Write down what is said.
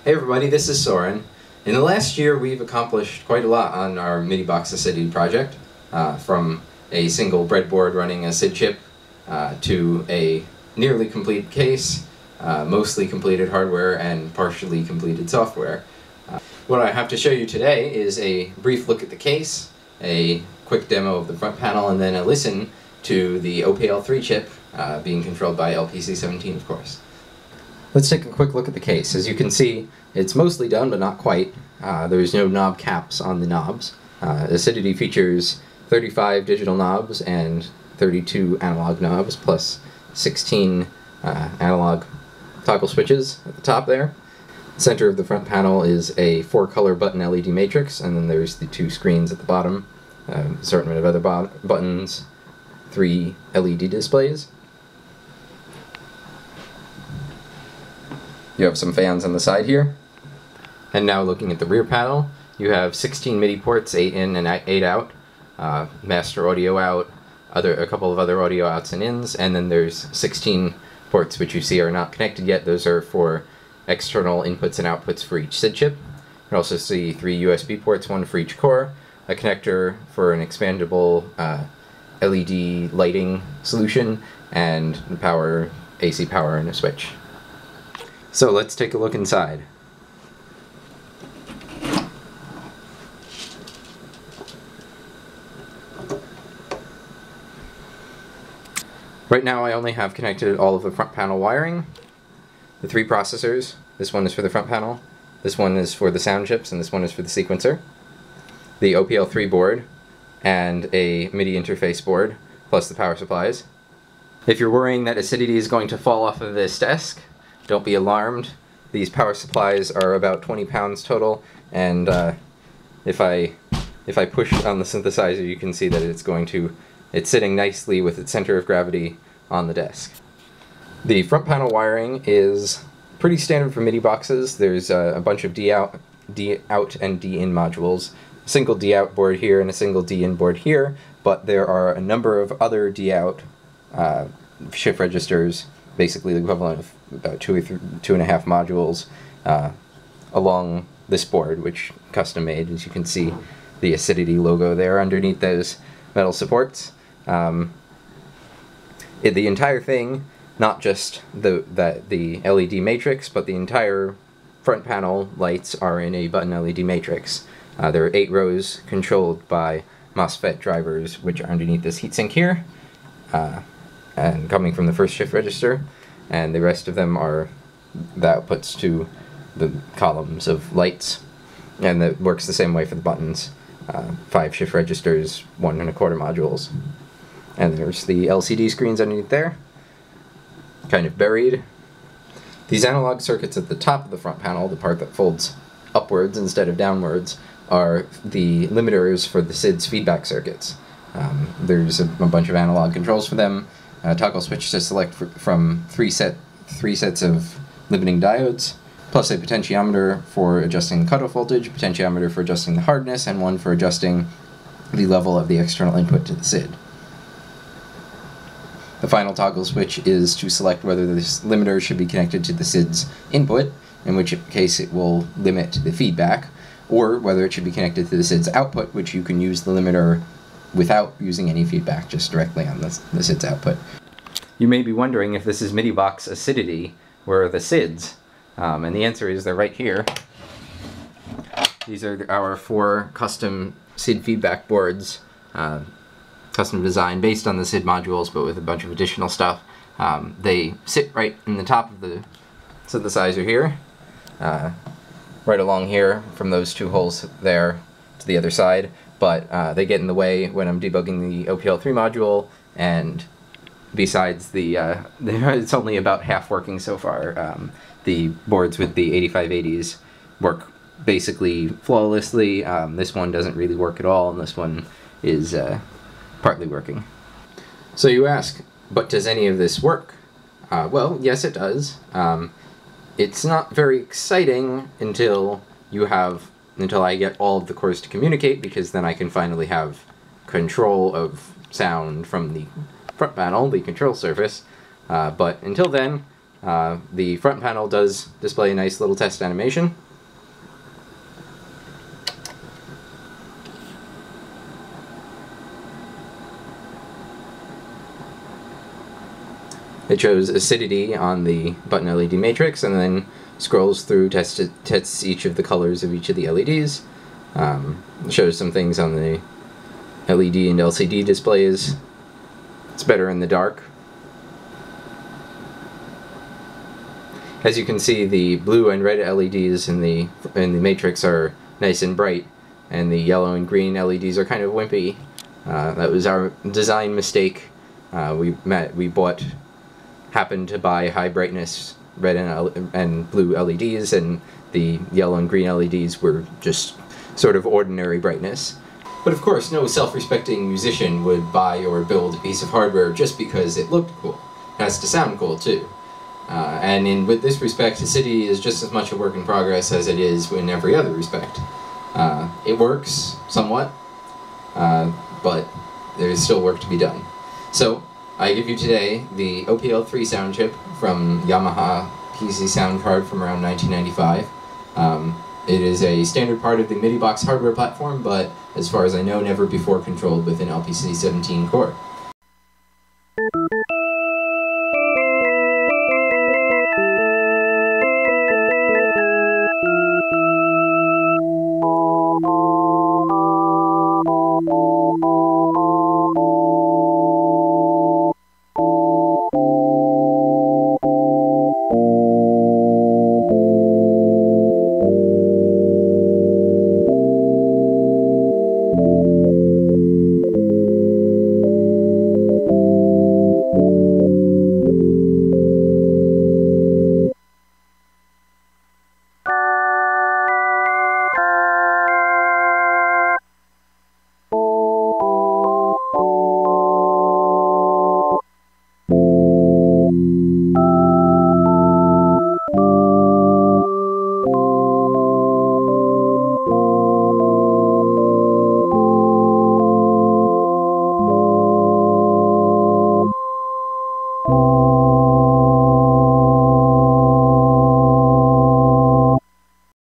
Hey everybody, this is Soren. In the last year we've accomplished quite a lot on our MIDI-Box Acidity project, from a single breadboard running a SID chip to a nearly complete case, mostly completed hardware and partially completed software. What I have to show you today is a brief look at the case, a quick demo of the front panel, and then a listen to the OPL3 chip being controlled by LPC17, of course. Let's take a quick look at the case. As you can see, it's mostly done, but not quite. There's no knob caps on the knobs. Acidity features 35 digital knobs and 32 analog knobs, plus 16 analog toggle switches at the top there. The center of the front panel is a 4-color button LED matrix, and then there's the 2 screens at the bottom, assortment of other buttons, 3 LED displays. You have some fans on the side here. And now looking at the rear panel, you have 16 MIDI ports, 8 in and 8 out, master audio out, a couple of other audio outs and ins, and then there's 16 ports which you see are not connected yet. Those are for external inputs and outputs for each SID chip. You can also see 3 USB ports, 1 for each core, a connector for an expandable LED lighting solution, and the AC power and a switch. So let's take a look inside. Right now I only have connected all of the front panel wiring, the 3 processors. This one is for the front panel, this one is for the sound chips, and this one is for the sequencer. The OPL3 board, and a MIDI interface board, plus the power supplies. If you're worrying that acidity is going to fall off of this desk, don't be alarmed. These power supplies are about 20 pounds total, and if I push on the synthesizer, you can see that it's sitting nicely with its center of gravity on the desk. The front panel wiring is pretty standard for MIDI boxes. There's a bunch of D out and D in modules, a single D out board here and a single D in board here, but there are a number of other D out shift registers, basically the equivalent of about 2 or 2.5 modules along this board, which custom made. As you can see, the Acidity logo there underneath those metal supports. The entire thing, not just the LED matrix, but the entire front panel lights are in a button LED matrix. There are 8 rows controlled by MOSFET drivers, which are underneath this heatsink here, and coming from the first shift register, and the rest of them are the outputs to the columns of lights, and that works the same way for the buttons. 5 shift registers, 1 1/4 modules. And there's the LCD screens underneath there, kind of buried. These analog circuits at the top of the front panel, the part that folds upwards instead of downwards, are the limiters for the SID's feedback circuits. There's a bunch of analog controls for them, a toggle switch to select from 3 sets of limiting diodes, plus a potentiometer for adjusting the cutoff voltage, a potentiometer for adjusting the hardness, and one for adjusting the level of the external input to the SID. The final toggle switch is to select whether this limiter should be connected to the SID's input, in which case it will limit the feedback, or whether it should be connected to the SID's output, which you can use the limiter without using any feedback, just directly on the SID's output. You may be wondering if this is MIDI-Box Acidity, where are the SIDs? And the answer is they're right here. These are our 4 custom SID feedback boards, custom designed based on the SID modules, but with a bunch of additional stuff. They sit right in the top of the synthesizer here, right along here from those 2 holes there to the other side, but they get in the way when I'm debugging the OPL3 module, and besides it's only about half working so far. The boards with the 8580s work basically flawlessly. This one doesn't really work at all, and this one is partly working. So you ask, but does any of this work? Well, yes it does. It's not very exciting until I get all of the cores to communicate, because then I can finally have control of sound from the front panel, the control surface. But until then, The front panel does display a nice little test animation. It shows acidity on the button LED matrix and then scrolls through, tests each of the colors of each of the LEDs. Shows some things on the LED and LCD displays. It's better in the dark. As you can see, the blue and red LEDs in the matrix are nice and bright, and the yellow and green LEDs are kind of wimpy. That was our design mistake. Happened to buy high brightness red and blue LEDs, and the yellow and green LEDs were just sort of ordinary brightness. But of course, no self-respecting musician would buy or build a piece of hardware just because it looked cool. It has to sound cool too. With this respect, Acidity is just as much a work in progress as it is in every other respect. It works somewhat, but there is still work to be done. So, I give you today the OPL3 sound chip from Yamaha PC sound card from around 1995. It is a standard part of the MIDI box hardware platform, but as far as I know, never before controlled with an LPC17 core.